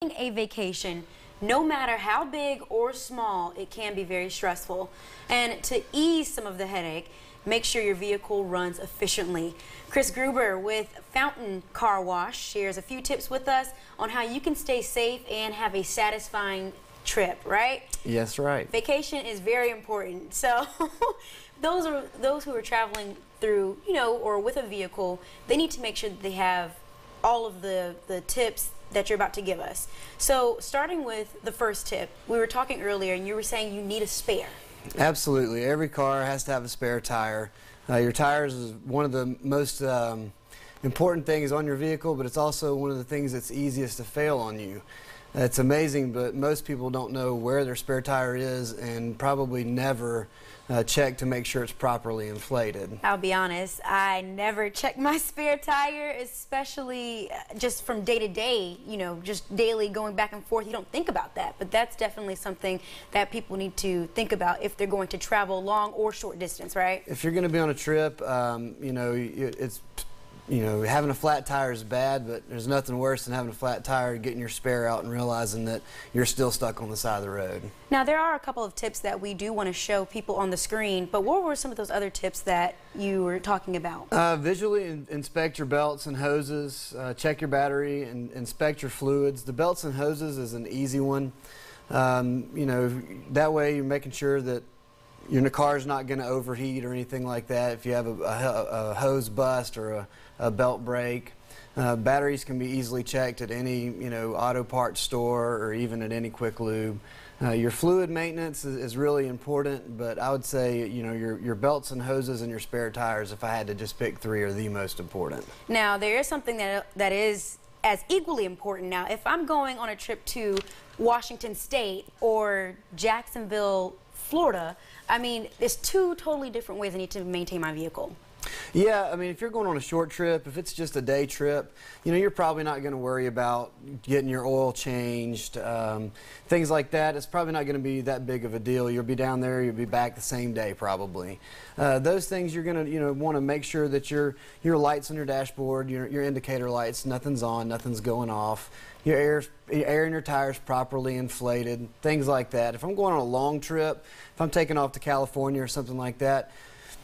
A vacation, no matter how big or small, it can be very stressful. And to ease some of the headache, make sure your vehicle runs efficiently. Chris Grubber with Fountain Car Wash shares a few tips with us on how you can stay safe and have a satisfying trip, right? Yes, right. Vacation is very important. So those who are traveling through, or with a vehicle, they need to make sure that they have all of the tips that you're about to give us. So starting with the first tip, we were talking earlier and you were saying you need a spare. Absolutely. Every car has to have a spare tire. Your tires is one of the most important things on your vehicle, but it's also one of the things that's easiest to fail on you. It's amazing, but most people don't know where their spare tire is and probably never check to make sure it's properly inflated. I'll be honest, I never check my spare tire, especially just from day to day, just daily going back and forth. You don't think about that, but that's definitely something that people need to think about if they're going to travel long or short distance, right? If you're going to be on a trip, having a flat tire is bad, but there's nothing worse than having a flat tire, getting your spare out and realizing that you're still stuck on the side of the road. Now, there are a couple of tips that we do want to show people on the screen, but what were some of those other tips that you were talking about? Visually inspect your belts and hoses, check your battery, and inspect your fluids. The belts and hoses is an easy one. That way you're making sure that your car is not going to overheat or anything like that. If you have a hose bust or a belt break, batteries can be easily checked at any auto parts store or even at any quick lube. Your fluid maintenance is really important, but I would say your belts and hoses and your spare tires, if I had to just pick three, are the most important. Now there is something that is as equally important. Now if I'm going on a trip to Washington State or Jacksonville, Florida, there's two totally different ways I need to maintain my vehicle. Yeah, if you're going on a short trip, if it's just a day trip, you're probably not going to worry about getting your oil changed, things like that. It's probably not going to be that big of a deal. You'll be down there, you'll be back the same day probably. Those things you're going to want to make sure that your lights on your dashboard, your indicator lights, nothing's on, nothing's going off. Your air in your tires properly inflated, things like that. If I'm going on a long trip, if I'm taking off to California or something like that,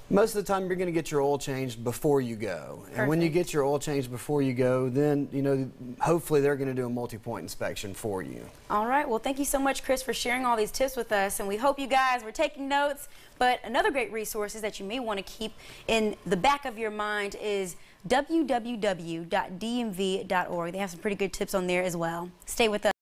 most of the time you're going to get your oil changed before you go. Perfect. And when you get your oil changed before you go, then hopefully they're going to do a multi-point inspection for you. All right, well thank you so much, Chris, for sharing all these tips with us, and we hope you guys were taking notes. But another great resource that you may want to keep in the back of your mind is www.dmv.org. They have some pretty good tips on there as well. Stay with us.